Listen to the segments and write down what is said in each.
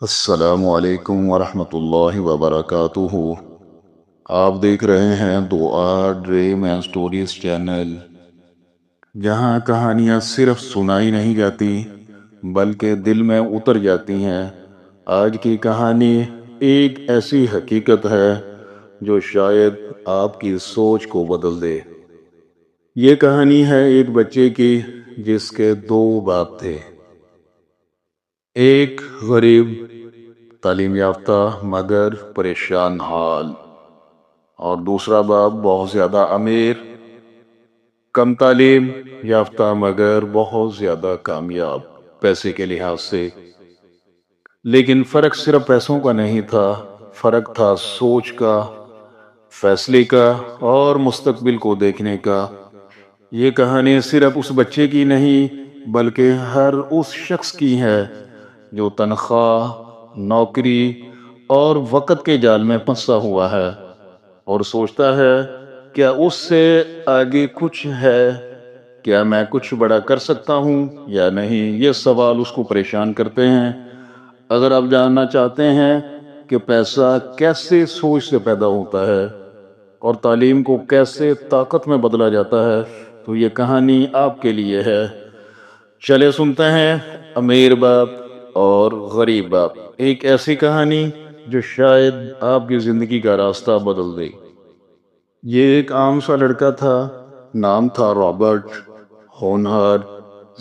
السلام علیکم ورحمۃ اللہ وبرکاتہ۔ آپ دیکھ رہے ہیں دعا ڈریم اینڈ سٹوریز چینل، جہاں کہانیاں صرف سنائی نہیں جاتی بلکہ دل میں اتر جاتی ہیں۔ آج کی کہانی ایک ایسی حقیقت ہے جو شاید آپ کی سوچ کو بدل دے۔ یہ کہانی ہے ایک بچے کی جس کے دو باپ تھے، ایک غریب تعلیم یافتہ مگر پریشان حال، اور دوسرا باپ بہت زیادہ امیر، کم تعلیم یافتہ مگر بہت زیادہ کامیاب پیسے کے لحاظ سے۔ لیکن فرق صرف پیسوں کا نہیں تھا، فرق تھا سوچ کا، فیصلے کا اور مستقبل کو دیکھنے کا۔ یہ کہانی صرف اس بچے کی نہیں بلکہ ہر اس شخص کی ہے جو تنخواہ، نوکری اور وقت کے جال میں پھنسا ہوا ہے اور سوچتا ہے کیا اس سے آگے کچھ ہے، کیا میں کچھ بڑا کر سکتا ہوں یا نہیں۔ یہ سوال اس کو پریشان کرتے ہیں۔ اگر آپ جاننا چاہتے ہیں کہ پیسہ کیسے سوچ سے پیدا ہوتا ہے اور تعلیم کو کیسے طاقت میں بدلا جاتا ہے تو یہ کہانی آپ کے لیے ہے۔ چلے سنتے ہیں امیر باپ اور غریب باپ، ایک ایسی کہانی جو شاید آپ کی زندگی کا راستہ بدل دے۔ یہ ایک عام سا لڑکا تھا، نام تھا رابرٹ، ہونہار،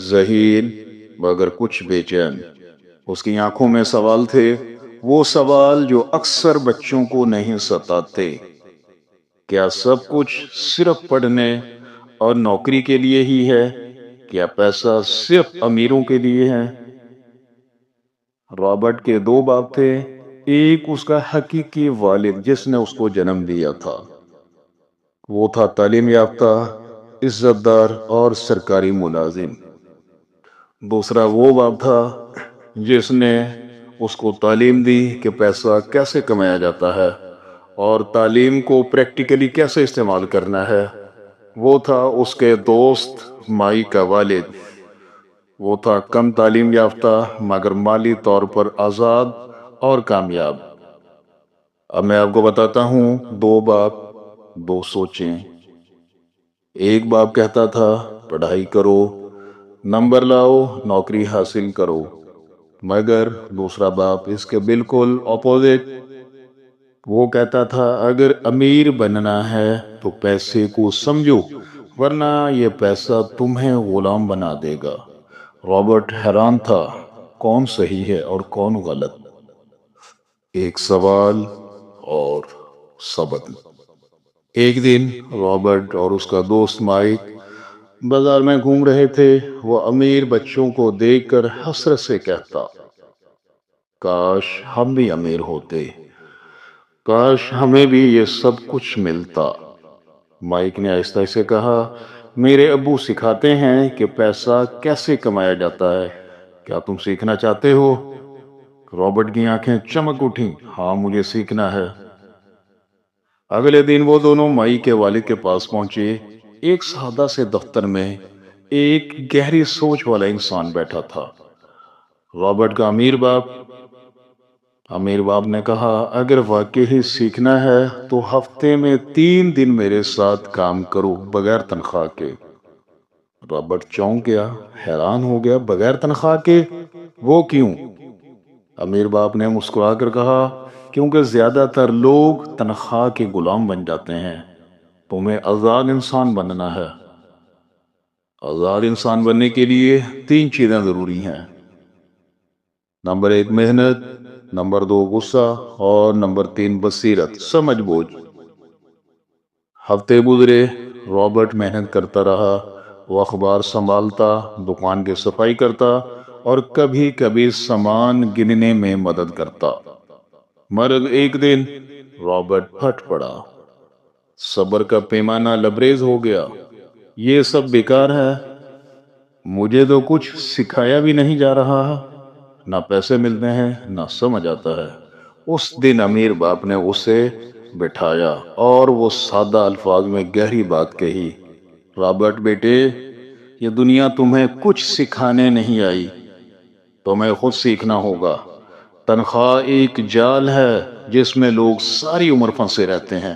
ذہین مگر کچھ بے چین۔ اس کی آنکھوں میں سوال تھے، وہ سوال جو اکثر بچوں کو نہیں ستاتے۔ کیا سب کچھ صرف پڑھنے اور نوکری کے لیے ہی ہے؟ کیا پیسہ صرف امیروں کے لیے ہے؟ رابرٹ کے دو باپ تھے، ایک اس کا حقیقی والد جس نے اس کو جنم دیا تھا، وہ تھا تعلیم یافتہ، عزت دار اور سرکاری ملازم۔ دوسرا وہ باپ تھا جس نے اس کو تعلیم دی کہ پیسہ کیسے کمایا جاتا ہے اور تعلیم کو پریکٹیکلی کیسے استعمال کرنا ہے۔ وہ تھا اس کے دوست مائک کا والد۔ وہ تھا کم تعلیم یافتہ مگر مالی طور پر آزاد اور کامیاب۔ اب میں آپ کو بتاتا ہوں دو باپ، دو سوچیں۔ ایک باپ کہتا تھا پڑھائی کرو، نمبر لاؤ، نوکری حاصل کرو، مگر دوسرا باپ اس کے بالکل اپوزٹ۔ وہ کہتا تھا اگر امیر بننا ہے تو پیسے کو سمجھو ورنہ یہ پیسہ تمہیں غلام بنا دے گا۔ رابرٹ حیران تھا، کون صحیح ہے اور کون غلط؟ ایک سوال اور سبق۔ ایک دن رابرٹ اور اس کا دوست مائک بازار میں گھوم رہے تھے۔ وہ امیر بچوں کو دیکھ کر حسرت سے کہتا، کاش ہم بھی امیر ہوتے، کاش ہمیں بھی یہ سب کچھ ملتا۔ مائک نے آہستہ سے کہا، میرے ابو سکھاتے ہیں کہ پیسہ کیسے کمایا جاتا ہے، کیا تم سیکھنا چاہتے ہو؟ رابرٹ کی آنکھیں چمک اٹھیں، ہاں مجھے سیکھنا ہے۔ اگلے دن وہ دونوں مائی کے والد کے پاس پہنچے۔ ایک سادہ سے دفتر میں ایک گہری سوچ والا انسان بیٹھا تھا، رابرٹ کا امیر باپ نے کہا، اگر واقعی سیکھنا ہے تو ہفتے میں 3 دن میرے ساتھ کام کرو بغیر تنخواہ کے۔ رابرٹ چونک گیا، حیران ہو گیا، بغیر تنخواہ کے؟ وہ کیوں؟ امیر باپ نے مسکرا کر کہا، کیونکہ زیادہ تر لوگ تنخواہ کے غلام بن جاتے ہیں، تمہیں آزاد انسان بننا ہے۔ آزاد انسان بننے کے لیے 3 چیزیں ضروری ہیں، نمبر 1 محنت، نمبر 2 غصہ اور نمبر 3 بصیرت، سمجھ بوجھ۔ ہفتے گزرے، رابرٹ محنت کرتا رہا، وہ اخبار سنبھالتا، دکان کی صفائی کرتا اور کبھی کبھی سامان گننے میں مدد کرتا۔ مگر ایک دن رابرٹ پھٹ پڑا، صبر کا پیمانہ لبریز ہو گیا۔ یہ سب بیکار ہے، مجھے تو کچھ سکھایا بھی نہیں جا رہا، نہ پیسے ملتے ہیں نہ سمجھ آتا ہے۔ اس دن امیر باپ نے اسے بٹھایا اور وہ سادہ الفاظ میں گہری بات کہی، رابرٹ بیٹے، یہ دنیا تمہیں کچھ سکھانے نہیں آئی، تمہیں خود سیکھنا ہوگا۔ تنخواہ ایک جال ہے جس میں لوگ ساری عمر پھنسے رہتے ہیں۔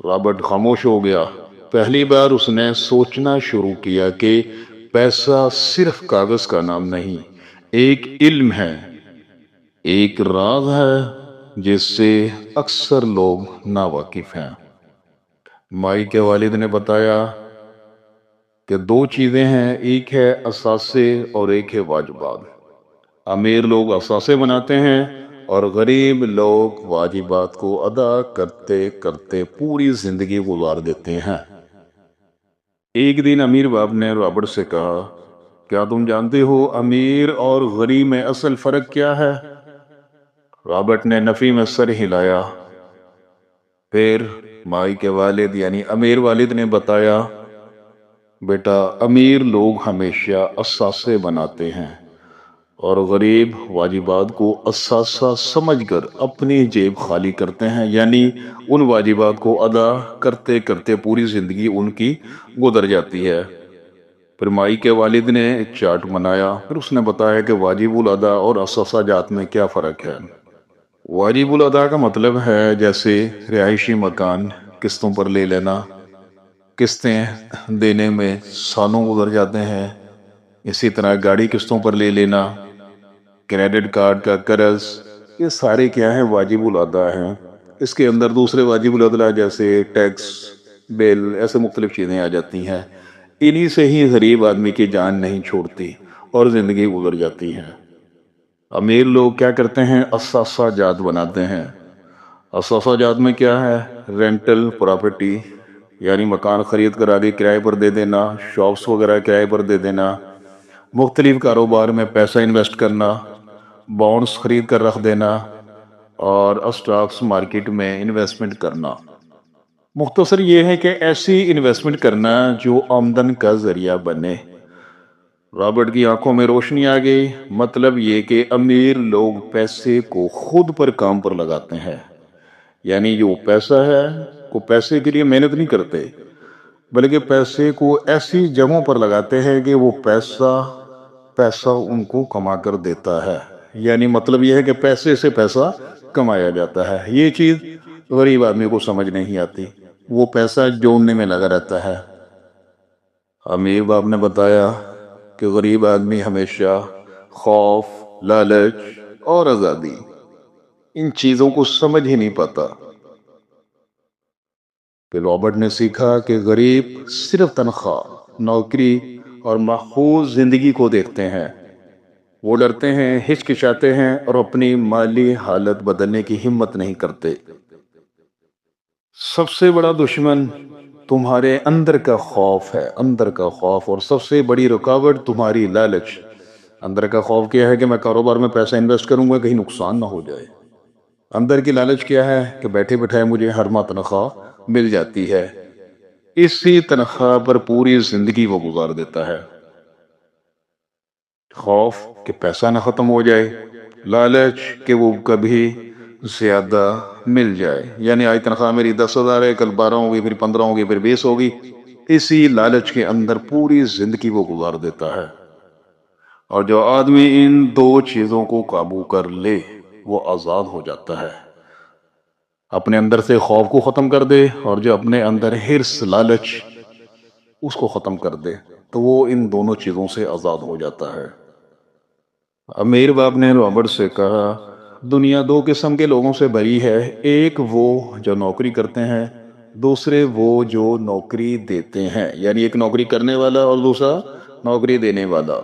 رابرٹ خاموش ہو گیا۔ پہلی بار اس نے سوچنا شروع کیا کہ پیسہ صرف کاغذ کا نام نہیں، ایک علم ہے، ایک راز ہے جس سے اکثر لوگ ناواقف ہیں۔ مائی کے والد نے بتایا کہ دو چیزیں ہیں، ایک ہے اثاثے اور ایک ہے واجبات۔ امیر لوگ اثاثے بناتے ہیں اور غریب لوگ واجبات کو ادا کرتے کرتے پوری زندگی گزار دیتے ہیں۔ ایک دن امیر باپ نے رابرٹ سے کہا، کیا تم جانتے ہو امیر اور غریب میں اصل فرق کیا ہے؟ رابرٹ نے نفی میں سر ہلایا۔ پھر مائی کے والد یعنی امیر والد نے بتایا، بیٹا امیر لوگ ہمیشہ اثاثے بناتے ہیں اور غریب واجبات کو اثاثہ سمجھ کر اپنی جیب خالی کرتے ہیں، یعنی ان واجبات کو ادا کرتے کرتے پوری زندگی ان کی گزر جاتی ہے۔ پھر مائی کے والد نے ایک چارٹ بنایا، پھر اس نے بتایا کہ واجب الادا اور اثاثہ جات میں کیا فرق ہے۔ واجب الادا کا مطلب ہے جیسے رہائشی مکان قسطوں پر لے لینا، قسطیں دینے میں سالوں گزر جاتے ہیں۔ اسی طرح گاڑی قسطوں پر لے لینا، کریڈٹ کارڈ کا قرض، یہ سارے کیا ہیں؟ واجب الادا ہیں۔ اس کے اندر دوسرے واجب الادا جیسے ٹیکس، بل، ایسے مختلف چیزیں آ جاتی ہیں۔ انہی سے ہی غریب آدمی کی جان نہیں چھوڑتی اور زندگی گزر جاتی ہے۔ امیر لوگ کیا کرتے ہیں؟ اثاثہ جات بناتے ہیں۔ اثاثہ جات میں کیا ہے؟ رینٹل پراپرٹی، یعنی مکان خرید کر آگے کرائے پر دے دینا، شاپس وغیرہ کرائے پر دے دینا، مختلف کاروبار میں پیسہ انویسٹ کرنا، بانڈز خرید کر رکھ دینا اور اسٹاکس مارکیٹ میں انویسٹمنٹ کرنا۔ مختصر یہ ہے کہ ایسی انویسٹمنٹ کرنا جو آمدن کا ذریعہ بنے۔ رابرٹ کی آنکھوں میں روشنی آ گئی۔ مطلب یہ کہ امیر لوگ پیسے کو خود پر کام پر لگاتے ہیں، یعنی جو پیسہ ہے وہ پیسے کے لیے محنت نہیں کرتے، بلکہ پیسے کو ایسی جگہوں پر لگاتے ہیں کہ وہ پیسہ ان کو کما کر دیتا ہے۔ یعنی مطلب یہ ہے کہ پیسے سے پیسہ کمایا جاتا ہے۔ یہ چیز غریب آدمی کو سمجھ نہیں آتی، وہ پیسہ جوڑنے میں لگا رہتا ہے۔ امیر باپ نے بتایا کہ غریب آدمی ہمیشہ خوف، لالچ اور آزادی، ان چیزوں کو سمجھ ہی نہیں پاتا۔ پھر رابرٹ نے سیکھا کہ غریب صرف تنخواہ، نوکری اور محفوظ زندگی کو دیکھتے ہیں۔ وہ ڈرتے ہیں، ہچکچاتے ہیں اور اپنی مالی حالت بدلنے کی ہمت نہیں کرتے۔ سب سے بڑا دشمن تمہارے اندر کا خوف ہے، اندر کا خوف، اور سب سے بڑی رکاوٹ تمہاری لالچ۔ اندر کا خوف کیا ہے کہ میں کاروبار میں پیسہ انویسٹ کروں گا، کہیں نقصان نہ ہو جائے۔ اندر کی لالچ کیا ہے کہ بیٹھے بٹھائے مجھے ہر ماہ تنخواہ مل جاتی ہے، اسی تنخواہ پر پوری زندگی وہ گزار دیتا ہے۔ خوف کہ پیسہ نہ ختم ہو جائے، لالچ کہ وہ کبھی زیادہ مل جائے، یعنی آج تنخواہ میری 10,000 ہے، کل 12 ہوگی، پھر 15 ہوگی، پھر 20 ہوگی۔ اسی لالچ کے اندر پوری زندگی وہ گزار دیتا ہے۔ اور جو آدمی ان دو چیزوں کو قابو کر لے وہ آزاد ہو جاتا ہے۔ اپنے اندر سے خوف کو ختم کر دے اور جو اپنے اندر حرص، لالچ، اس کو ختم کر دے تو وہ ان دونوں چیزوں سے آزاد ہو جاتا ہے۔ امیر باپ نے رابرٹ سے کہا، دنیا دو قسم کے لوگوں سے بھری ہے، ایک وہ جو نوکری کرتے ہیں، دوسرے وہ جو نوکری دیتے ہیں، یعنی ایک نوکری کرنے والا اور دوسرا نوکری دینے والا۔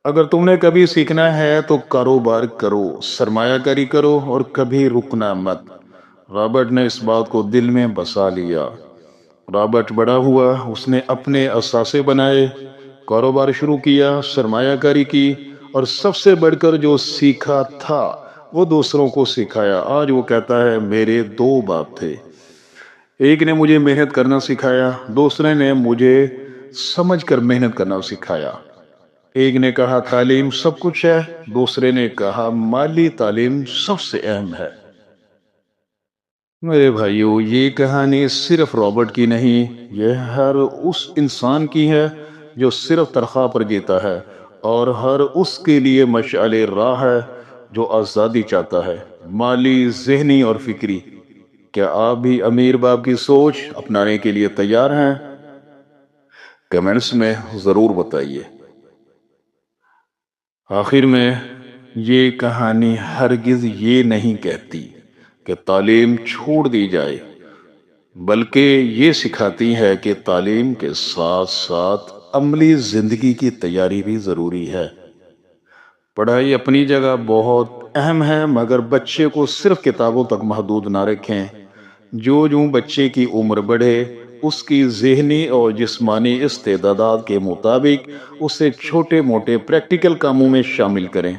اگر تم نے کبھی سیکھنا ہے تو کاروبار کرو، سرمایہ کاری کرو اور کبھی رکنا مت۔ رابرٹ نے اس بات کو دل میں بسا لیا۔ رابرٹ بڑا ہوا، اس نے اپنے اثاثے بنائے، کاروبار شروع کیا، سرمایہ کاری کی، اور سب سے بڑھ کر جو سیکھا تھا وہ دوسروں کو سکھایا۔ آج وہ کہتا ہے، میرے دو باپ تھے، ایک نے مجھے محنت کرنا سکھایا، دوسرے نے مجھے سمجھ کر محنت کرنا سکھایا۔ ایک نے کہا تعلیم سب کچھ ہے، دوسرے نے کہا مالی تعلیم سب سے اہم ہے۔ میرے بھائیو، یہ کہانی صرف رابرٹ کی نہیں، یہ ہر اس انسان کی ہے جو صرف تنخواہ پر جیتا ہے، اور ہر اس کے لیے مشعل راہ ہے جو آزادی چاہتا ہے، مالی، ذہنی اور فکری۔ کیا آپ بھی امیر باپ کی سوچ اپنانے کے لیے تیار ہیں؟ کمنٹس میں ضرور بتائیے۔ آخر میں یہ کہانی ہرگز یہ نہیں کہتی کہ تعلیم چھوڑ دی جائے، بلکہ یہ سکھاتی ہے کہ تعلیم کے ساتھ ساتھ عملی زندگی کی تیاری بھی ضروری ہے۔ پڑھائی اپنی جگہ بہت اہم ہے، مگر بچے کو صرف کتابوں تک محدود نہ رکھیں۔ جو بچے کی عمر بڑھے، اس کی ذہنی اور جسمانی استعداد کے مطابق اسے چھوٹے موٹے پریکٹیکل کاموں میں شامل کریں،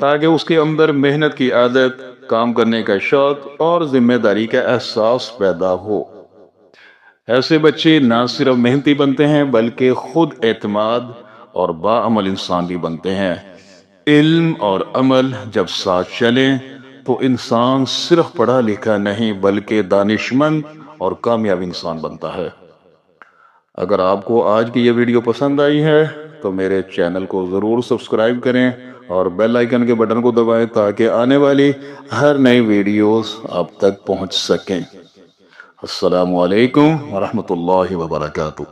تاکہ اس کے اندر محنت کی عادت، کام کرنے کا شوق اور ذمہ داری کا احساس پیدا ہو۔ ایسے بچے نہ صرف محنتی بنتے ہیں بلکہ خود اعتماد اور باعمل انسان بھی بنتے ہیں۔ علم اور عمل جب ساتھ چلیں تو انسان صرف پڑھا لکھا نہیں بلکہ دانشمند اور کامیاب انسان بنتا ہے۔ اگر آپ کو آج کی یہ ویڈیو پسند آئی ہے تو میرے چینل کو ضرور سبسکرائب کریں اور بیل آئیکن کے بٹن کو دبائیں تاکہ آنے والی ہر نئی ویڈیوز آپ تک پہنچ سکیں۔ السلام علیکم ورحمۃ اللہ وبرکاتہ۔